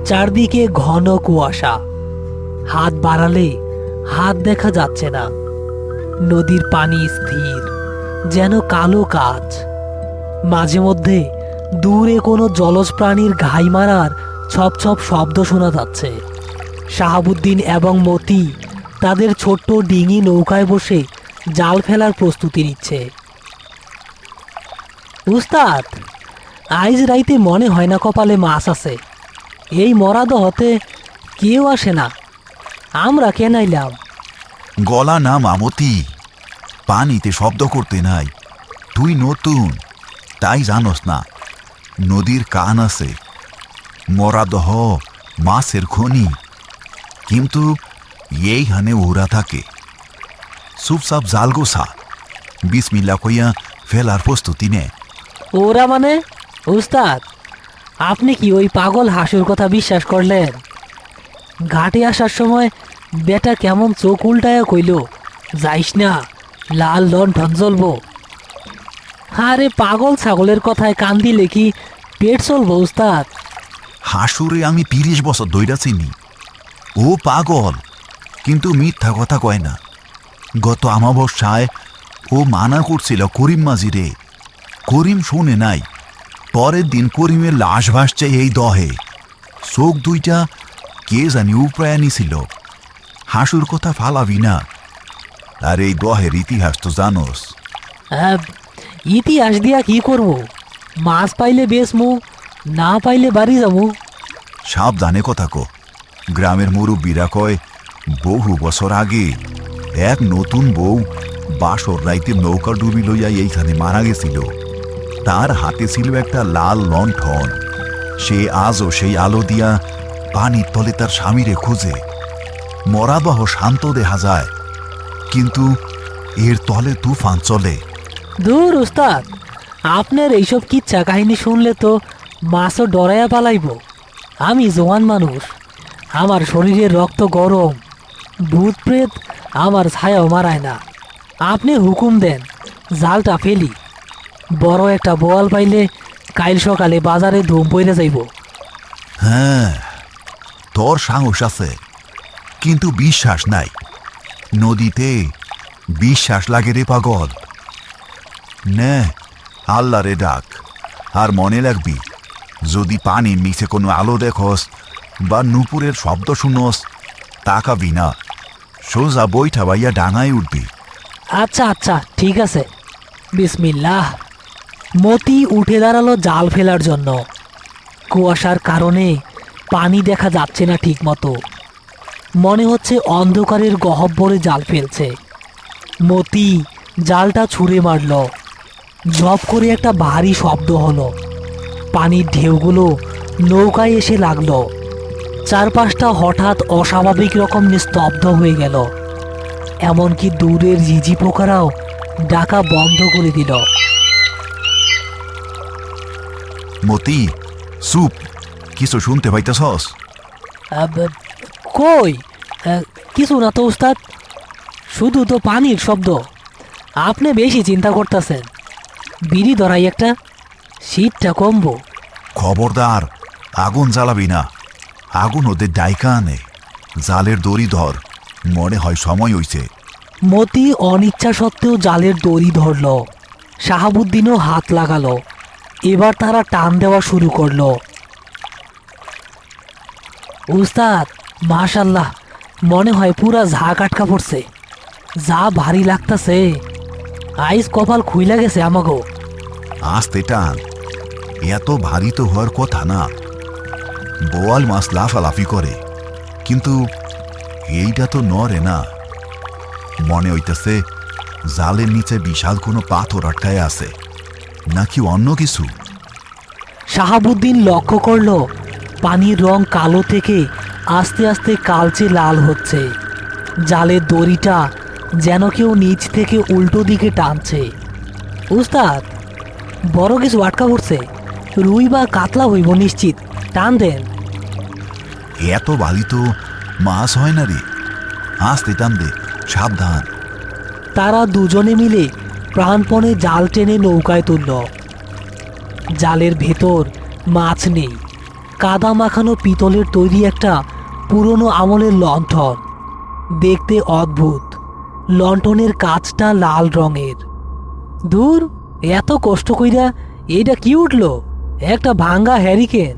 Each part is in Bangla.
চারদিকে ঘন কুয়াশা, হাত বাড়ালে হাত দেখা যাচ্ছে না। নদীর পানি স্থির, যেন কালো কাচ। মাঝে মধ্যে দূরে কোনো জলজ প্রাণীর ঘাই মারার ছপ ছপ শব্দ শোনা যাচ্ছে। শাহাবুদ্দিন এবং মতি তাদের ছোট্ট ডিঙি নৌকায় বসে জাল ফেলার প্রস্তুতি নিচ্ছে। উস্তাদ, আইজ রাইতে মনে হয় না কপালে মাছ আছে। এই মরাদ হতে কেউ আসে না, আমরা কেনাইলাম। গলা না মামতি, পানিতে শব্দ করতে নাই। তুই নতুন, তাই জানোস না। নদীর কান আছে, মরাদহ মাছের খনি, কিন্তু এইখানে ওরা থাকে। চুপচাপ জাল গোছা, বিসমিল্লা কইয়া ফেলার প্রস্তুতি নে। ওরা মানে? উস্তাদ, আপনি কি ওই পাগল হাসুর কথা বিশ্বাস করলেন? ঘাটে আসার সময় বেটা কেমন চোখ উল্টায়া কইল, যাইস না, লাল লণ্ঠন জ্বলবো। আরে পাগল ছাগলের কথায় কান দিলে কি পেট চলবো উস্তাদ? হাসুরে আমি ৩০ বছর ধইরা চিনি। ও পাগল, কিন্তু মিথ্যা কথা কয় না। গত আমাবস্যায় ও মানা করছিল করিম মাঝিরে। করিম শুনে নাই। পরের দিন করিমের লাশ ভাসছে এই দহে। চোখ দুইটা কে জানি উপরায়ানি ছিল। হাসুর কথা ফালাবি না। আর এই দহের ইতিহাস তো জানোস। ইতিহাস দিয়া কি করবো? মাছ পাইলে বেচমু, না পাইলে বাড়ি যাবো। সাবধানে কথা কো। গ্রামের মুরব্বীরা কয় বহু বছর আগে এক নতুন বউ বাসর রাইতে নৌকা ডুবি লইয়া এইখানে মারা গেছিল। তার হাতে ছিল একটা লাল লণ্ঠন। সে আজও সেই আলো দিয়া পানির তলে তার স্বামীরে খুঁজে। মরাবহ শান্ত দেখা যায়, কিন্তু এর তলে তুফান চলে। দূর উস্তাদ, আপনার এইসব কিচ্ছা কাহিনী শুনলে তো মাছও ডরাইয়া পালাইব। আমি জোয়ান মানুষ, আমার শরীরের রক্ত গরম। ভূত প্রেত আমার ছায়াও মারায় না। আপনি হুকুম দেন, জালটা ফেলি। বড় একটা বোয়াল পাইলে কাইল সকালে বাজারে ধুম পইরে যাইব। হ্যাঁ, তোর সাহস আছে, কিন্তু বিশ্বাস নাই। নদীতে বিশ্বাস লাগে রে পাগল। নে, আল্লাহরে ডাক। আর মনে রাখবি, যদি পানির নিচে কোনো আলো দেখস বা নুপুরের শব্দ শুনস, তাকাবি না। সোজা বইটা বাইয়া ডাঙায় উঠবি। আচ্ছা আচ্ছা, ঠিক আছে। বিসমিল্লাহ। মতি উঠে দাঁড়ালো জাল ফেলার জন্য। কুয়াশার কারণে পানি দেখা যাচ্ছে না ঠিক মতো। মনে হচ্ছে অন্ধকারের গহ্বরে জাল ফেলছে। মতি জালটা ছুঁড়ে মারল। ঝপ করে একটা ভারী শব্দ হলো। পানির ঢেউগুলো নৌকায় এসে লাগলো। চারপাশটা হঠাৎ অস্বাভাবিক রকম নিস্তব্ধ হয়ে গেল। এমনকি দূরের ঝিঝি পোকারাও ডাকা বন্ধ করে দিল। মতি, চুপ। কিছু শুনতে পাইতেছস? কই, কিছু না তো উস্তাদ, শুধু তো পানির শব্দ। আপনি বেশি চিন্তা করতেছেন। বিড়ি ধরাই একটা, শীতটা কমবো। খবরদার, আগুন জ্বালাবি না। আগুন ওদের ডাইকা আনে। জালের দড়ি ধর, মনে হয় সময় হইছে। মতি অনিচ্ছা সত্ত্বেও জালের দড়ি ধরল। শাহাবুদ্দিনও হাত লাগালো। এবার তারা টান দেওয়া শুরু করলো। উস্তাদ, মাশাল্লাহ, মনে হয় পুরা ঝাঁক আটকা পড়ছে। যা ভারী লাগতাছে, আইস কপাল খুইলা গেছে আমাগো। আস্তে টান, এত ভারী তো হওয়ার কথা না। বোয়াল মাছ লাফালাফি করে, কিন্তু এইটা তো নড়ে না। মনে হইতেছে জালের নিচে বিশাল কোনো পাথর আটকায় আছে, নাকি অন্য কিছু। শাহাবুদ্দিন লক্ষ্য করল পানির রং কালো থেকে আস্তে আস্তে কালচে লাল হচ্ছে। জালের দড়িটা যেন কেউ নিচ থেকে উল্টো দিকে টানছে। উস্তাদ, বড় কিছু আটকা পড়ছে। রুই বা কাতলা হইব নিশ্চিত, টান দেন। এত ভারী তো মাছ হয় না রে। আস্তে টান দে, সাবধান। তারা দুজনে মিলে প্রাণপণে জাল টেনে নৌকায় তুলল। জালের ভেতর মাছ নেই, কাদা মাখানো পিতলের তৈরি একটা পুরনো আমলের লণ্ঠন। দেখতে অদ্ভুত, লণ্ঠনের কাঁচটা লাল রঙের। দূর, এত কষ্ট কইরা এইটা কি উঠলো? একটা ভাঙ্গা হ্যারিকেন।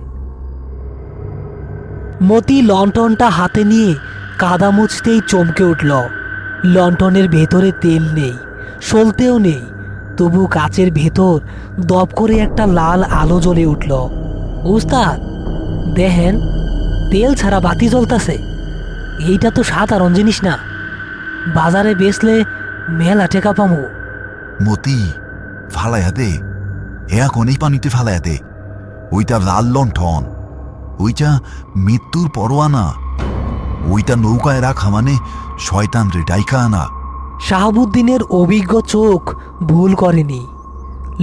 মতি লণ্ঠনটা হাতে নিয়ে কাদা মুছতেই চমকে উঠল। লণ্ঠনের ভেতরে তেল নেই, সলতেও নেই, তবু কাচের ভেতর দপ করে একটা লাল আলো জ্বলে উঠল। উস্তাদ, দেখেন, তেল ছাড়া বাতি জ্বলতাছে। এইটা তো সাধারণ জিনিস না, বাজারে বেচলে মেলা টেকা পামু। মতি, ফালাইয়া দে, এখন এই পানিতে ফালাইয়া দে। ওইটা লাল লণ্ঠন, ওইটা মৃত্যুর পরোয়ানা। ওইটা নৌকায় রাখা মানে শয়তান রে ডাইকা আনা। শাহাবুদ্দিনের অভিজ্ঞ চোখ ভুল করেনি।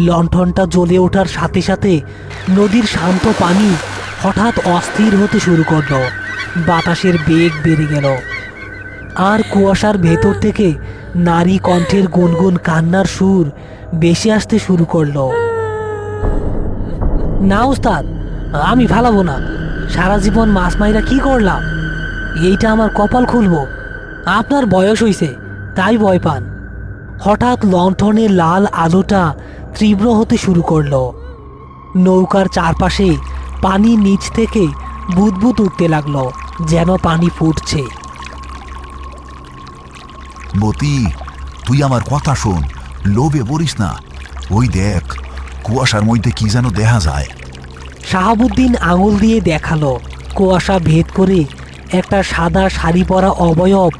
লণ্ঠনটা জ্বলে ওঠার সাথে সাথে নদীর শান্ত পানি হঠাৎ অস্থির হতে শুরু করল। বাতাসের বেগ বেড়ে গেল, আর কুয়াশার ভেতর থেকে নারী কণ্ঠের গুনগুন কান্নার সুর ভেসে আসতে শুরু করলো। না উস্তাদ, আমি ফালাবো না। সারা জীবন মাছ মাইরা কি করলাম? এইটা আমার কপাল খুলবো। আপনার বয়স হইছে, তাই ভয় পান। হঠাৎ লণ্ঠনের লাল আলোটা তীব্র হতে শুরু করলো। নৌকার চারপাশে পানির নিচ থেকে বুদবুদ উঠতে লাগলো, যেন পানি ফুটছে। মতি, তুই আমার কথা শোন, লোভে পড়িস না। ওই দেখ, কুয়াশার মধ্যে কি যেন দেখা যায়। শাহাবুদ্দিন আঙুল দিয়ে দেখালো। কুয়াশা ভেদ করে একটা সাদা শাড়ি পরা অবয়ব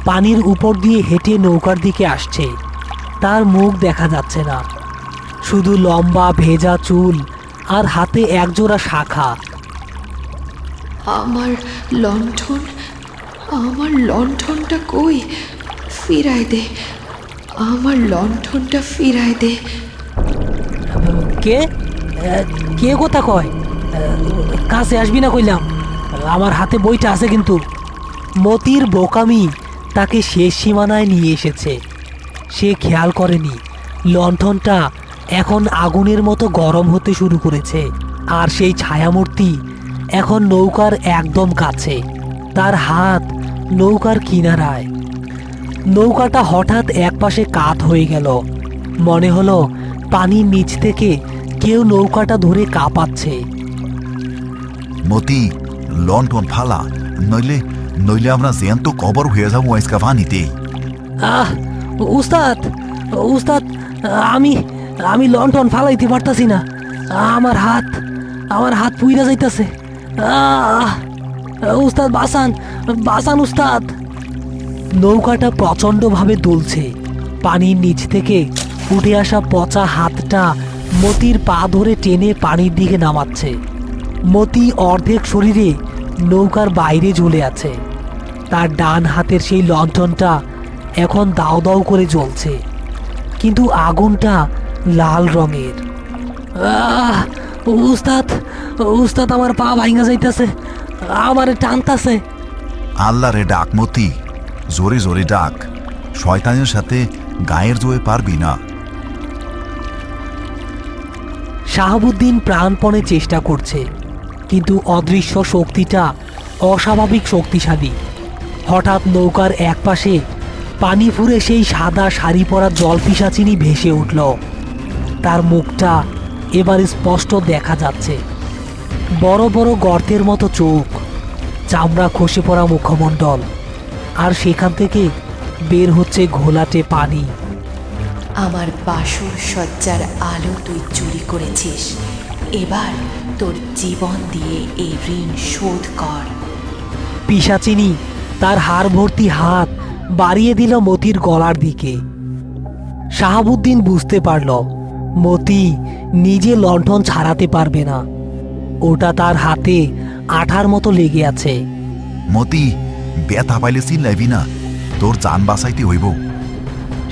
পানির উপর দিয়ে হেঁটে নৌকার দিকে আসছে। তার মুখ দেখা যাচ্ছে না, শুধু লম্বা ভেজা চুল আর হাতে একজোড়া শাখা। আমার লণ্ঠন, আমার লণ্ঠনটা কই? ফিরাই দে, আমার লণ্ঠনটা ফিরাই দে। কে কে কথা কয়? কাছে আসবি না কইলাম। আমার হাতে বইটা আছে কিন্তু। মতির বোকামি তাকে শেষ সীমানায় নিয়ে এসেছে। সে খেয়াল করেনি লণ্ঠনটা এখন আগুনের মতো গরম হতে শুরু করেছে, আর সেই ছায়ামূর্তি এখন নৌকার একদম কাছে। তার হাত নৌকার কিনারায়। নৌকাটা হঠাৎ একপাশে কাত হয়ে গেল। মনে হলো পানির নিচ থেকে কেউ নৌকাটা ধরে কাঁপাচ্ছে। মতি, লণ্ঠন ফালা, নইলে নইলে আমরা জ্যান্ত কবর হয়ে যাবো আজকা পানিতেই। আহ উস্তাদ, উস্তাদ, আমি আমি লণ্ঠন ফালাইতে পারতাছি না। আমার হাত পুইরা যাইতাছে। উস্তাদ, বাঁচান, বাঁচান উস্তাদ। নৌকাটা প্রচণ্ডভাবে দুলছে। পানির নিচ থেকে উঠে আসা পচা হাতটা মতির পা ধরে টেনে পানির দিকে নামাচ্ছে। মতি অর্ধেক শরীরে নৌকার বাইরে ঝুলে আছে। তার ডান হাতের সেই লণ্ঠনটা এখন দাও দাও করে জ্বলছে, কিন্তু আগুনটা লাল রঙের। উস্তাদ, উস্তাদ, আমার পা ভাঙা যাইতেছে, আমারে টানতাছে। আল্লাহ রে ডাক মতি, জোরে জোরে ডাক। শয়তানের সাথে গায়ের জোয়ে পারবি না। শাহাবুদ্দিন প্রাণপণে চেষ্টা করছে, কিন্তু অদৃশ্য শক্তিটা অস্বাভাবিক শক্তিশালী। হঠাৎ নৌকার একপাশে পানি ফুঁড়ে সেই সাদা শাড়ি পরা জলপিশাচিনী ভেসে উঠল। তার মুখটা এবার স্পষ্ট দেখা যাচ্ছে। বড় বড় গর্তের মতো চোখ, চামড়া খসে পড়া মুখমণ্ডল, আর সেখান থেকে বের হচ্ছে ঘোলাটে পানি। আমার বাসর সজ্জার আলো তুই চুরি করেছিস, এবার তোর জীবন দিয়ে এই ঋণ শোধ কর। পিশাচিনী তার হাড় ভর্তি হাত বাড়িয়ে দিল মতির গলার দিকে। শাহাবুদ্দিন বুঝতে পারল মতি নিজে লণ্ঠন ছাড়াতে পারবে না। ওটা তার হাতে আঠার মতো লেগে আছে। মতি, ব্যথা পাইলে চিল্লাইবি না, তোর জান বাঁচাইতে হইব।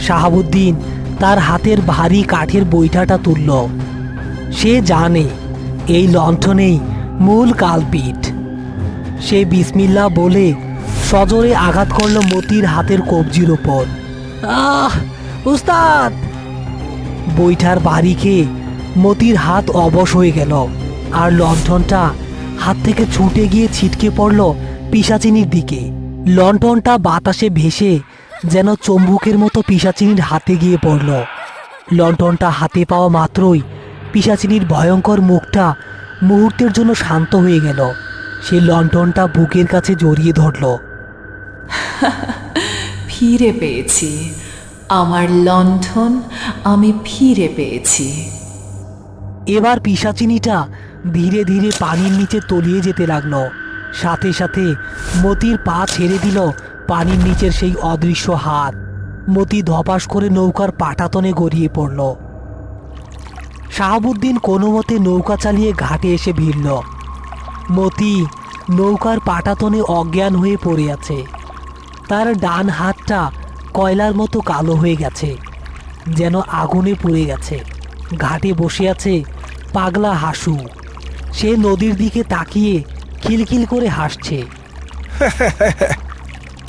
শাহাবুদ্দিন তার হাতের ভারী কাঠের বৈঠাটা তুলল। সে জানে এই লণ্ঠনেই মূল কালপিট। সে বিসমিল্লাহ বলে সজোরে আঘাত করল মতির হাতের কবজির ওপর। আহ উস্তাদ! বৈঠার বাড়ি খেয়ে মতির হাত অবশ হয়ে গেল, আর লণ্ঠনটা হাত থেকে ছুটে গিয়ে ছিটকে পড়ল পিশাচিনীর দিকে। লণ্ঠনটা বাতাসে ভেসে যেন চম্বুকের মতো পিশাচিনীর হাতে গিয়ে পড়ল। লণ্ঠনটা হাতে পাওয়া মাত্রই পিশাচিনীর ভয়ঙ্কর মুখটা মুহূর্তের জন্য শান্ত হয়ে গেল। সে লণ্ঠনটা বুকের কাছে জড়িয়ে ধরল। ফিরে পেয়েছি আমার লণ্ঠন, আমি ফিরে পেয়েছি। এবার পিশাচিনীটা ধীরে ধীরে পানির নিচে তলিয়ে যেতে লাগলো। সাথে সাথে মতির পা ছেড়ে দিল পানির নিচের সেই অদৃশ্য হাত। মতি ধপাস করে নৌকার পাটাতনে গড়িয়ে পড়ল। শাহাবুদ্দিন কোনো মতে নৌকা চালিয়ে ঘাটে এসে ভিড়ল। মতি নৌকার পাটাতনে অজ্ঞান হয়ে পড়ে আছে। তার ডান হাতটা কয়লার মতো কালো হয়ে গেছে, যেন আগুনে পুড়ে গেছে। ঘাটে বসে আছে পাগলা হাসু। সে নদীর দিকে তাকিয়ে খিলখিল করে হাসছে।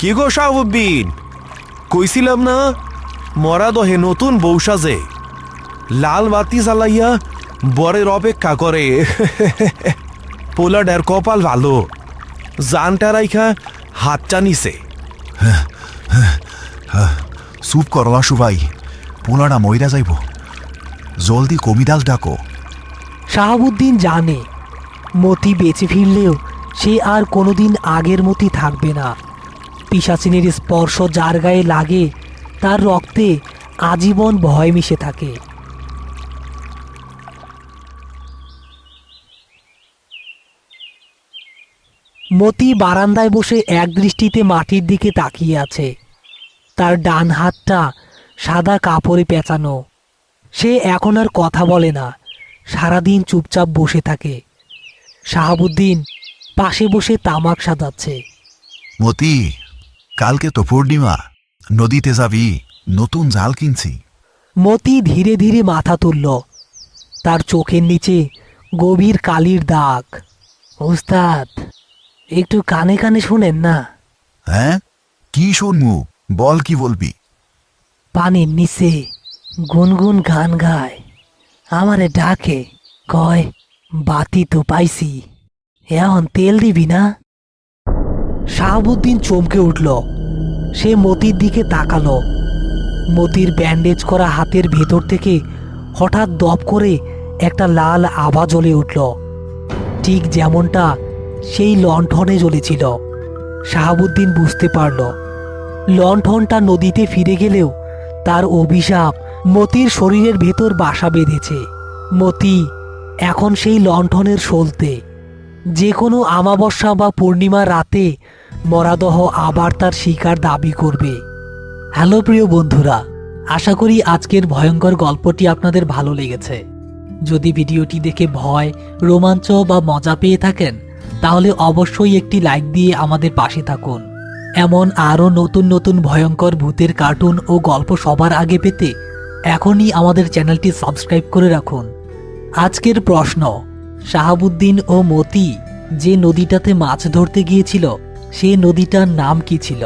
কি গো শাহাবুদ্দিন, কইছিলাম না মরা দহে নতুন বউ সাজে, লাল বাতি জ্বালাইয়া বরের অপেক্ষা করে। পোলাডার কপাল ভালো, জানটা রাইখা হাতটা নিছে। চুপ করলা সুভাই, পোলাটা মইরা যাইব। জলদি কবিদাস ডাকো। শাহাবুদ্দিন জানে মতি বেঁচে ফিরলেও সে আর কোনোদিন আগের মতি থাকবে না। পিশাচিনীর স্পর্শ যার গায়ে লাগে তার রক্তে আজীবন ভয় মিশে থাকে। মতি বারান্দায় বসে একদৃষ্টিতে মাটির দিকে তাকিয়ে আছে। তার ডান হাতটা সাদা কাপড়ে পেঁচানো। সে এখন আর কথা বলে না, সারাদিন চুপচাপ বসে থাকে। শাহাবুদ্দিন পাশে বসে তামাক সাজাচ্ছে। মতি, কালকে তো পূর্ণিমা, নদীতে যাবি? নতুন জাল কিনছি। মতি ধীরে ধীরে মাথা তুলল। তার চোখের নিচে গভীর কালির দাগ। উস্তাদ, একটু কানে কানে শোনেন না। হ্যাঁ, কি শুনমু? বল, কি বলবি? পানির নিচে গুনগুন গান গায়, আমারে ডাকে, কয় বাতি তো পাইছি, এখন তেল দিবি না? শাহাবুদ্দিন চমকে উঠল। সে মতির দিকে তাকালো। মতির ব্যান্ডেজ করা হাতের ভেতর থেকে হঠাৎ দপ করে একটা লাল আভা জ্বলে উঠল, ঠিক যেমনটা সেই লণ্ঠনে জ্বলেছিল। শাহাবুদ্দিন বুঝতে পারল লণ্ঠনটা নদীতে ফিরে গেলেও তার অভিশাপ মতির শরীরের ভেতর বাসা বেঁধেছে। মতি এখন সেই লণ্ঠনের সলতে। যে কোনো আমাবস্যা বা পূর্ণিমা রাতে মরাদহ আবার তার শিকার দাবি করবে। হ্যালো প্রিয় বন্ধুরা, আশা করি আজকের ভয়ঙ্কর গল্পটি আপনাদের ভালো লেগেছে। যদি ভিডিওটি দেখে ভয়, রোমাঞ্চ বা মজা পেয়ে থাকেন তাহলে অবশ্যই একটি লাইক দিয়ে আমাদের পাশে থাকুন। এমন আরও নতুন নতুন ভয়ঙ্কর ভূতের কার্টুন ও গল্প সবার আগে পেতে এখনই আমাদের চ্যানেলটি সাবস্ক্রাইব করে রাখুন। আজকের প্রশ্ন, শাহাবুদ্দিন ও মতি যে নদীটাতে মাছ ধরতে গিয়েছিল সে নদীটার নাম কি ছিল?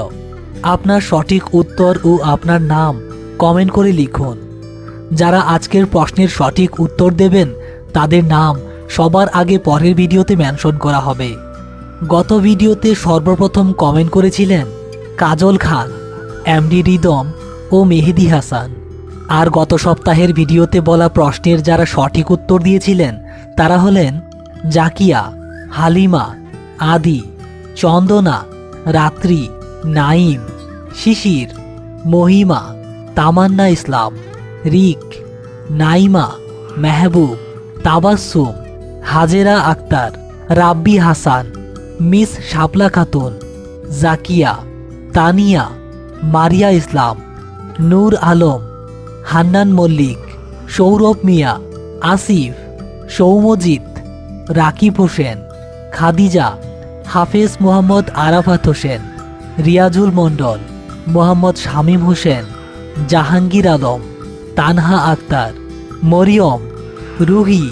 আপনার সঠিক উত্তর ও আপনার নাম কমেন্ট করে লিখুন। যারা আজকের প্রশ্নের সঠিক উত্তর দেবেন তাদের নাম সবার আগে পরের ভিডিওতে মেনশন করা হবে। গত ভিডিওতে সর্বপ্রথম কমেন্ট করেছিলেন কাজল খান, এমডি রিদম ও মেহেদি হাসান। আর গত সপ্তাহের ভিডিওতে বলা প্রশ্নের যারা সঠিক উত্তর দিয়েছিলেন তারা হলেন জাকিয়া, হালিমা, আদি, চন্দনা, রাত্রি, নাইম, শিশির, মহিমা, তামান্না ইসলাম, রিক, নাইমা, মেহবুব, তাবাসসুম, হাজেরা আক্তার, রাব্বি হাসান, মিস শাপলা খাতুন, জাকিয়া, তানিয়া, মারিয়া ইসলাম, নূর আলম, হান্নান মল্লিক, সৌরভ মিয়া, আসিফ, সৌমজিৎ, রাকিব হোসেন, খাদিজা, হাফেজ মোহাম্মদ আরাফাত হোসেন, রিয়াজুল মণ্ডল, মোহাম্মদ শামীম হোসেন, জাহাঙ্গীর আলম, তানহা আক্তার, মরিয়ম, রুহি,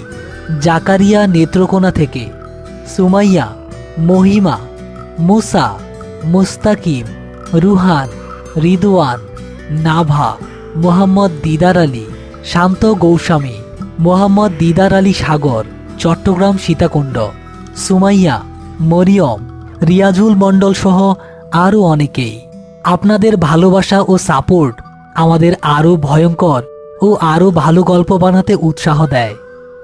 জাকারিয়া নেত্রকোনা থেকে, সুমাইয়া, মহিমা, মুসা, মুস্তাকিম, রুহান, রিদওয়ান, নাভা, মোহাম্মদ দিদার আলী, শান্ত গৌস্বামী, মোহাম্মদ দিদার আলী সাগর, চট্টগ্রাম সীতাকুণ্ড, সুমাইয়া, মরিয়ম, রিয়াজুল মণ্ডল সহ আরও অনেকেই। আপনাদের ভালোবাসা ও সাপোর্ট আমাদের আরও ভয়ঙ্কর ও আরও ভালো গল্প বানাতে উৎসাহ দেয়।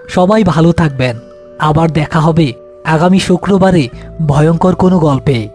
সবাই ভালো থাকবেন। আবার দেখা হবে আগামী শুক্রবারে ভয়ঙ্কর কোনো গল্পে।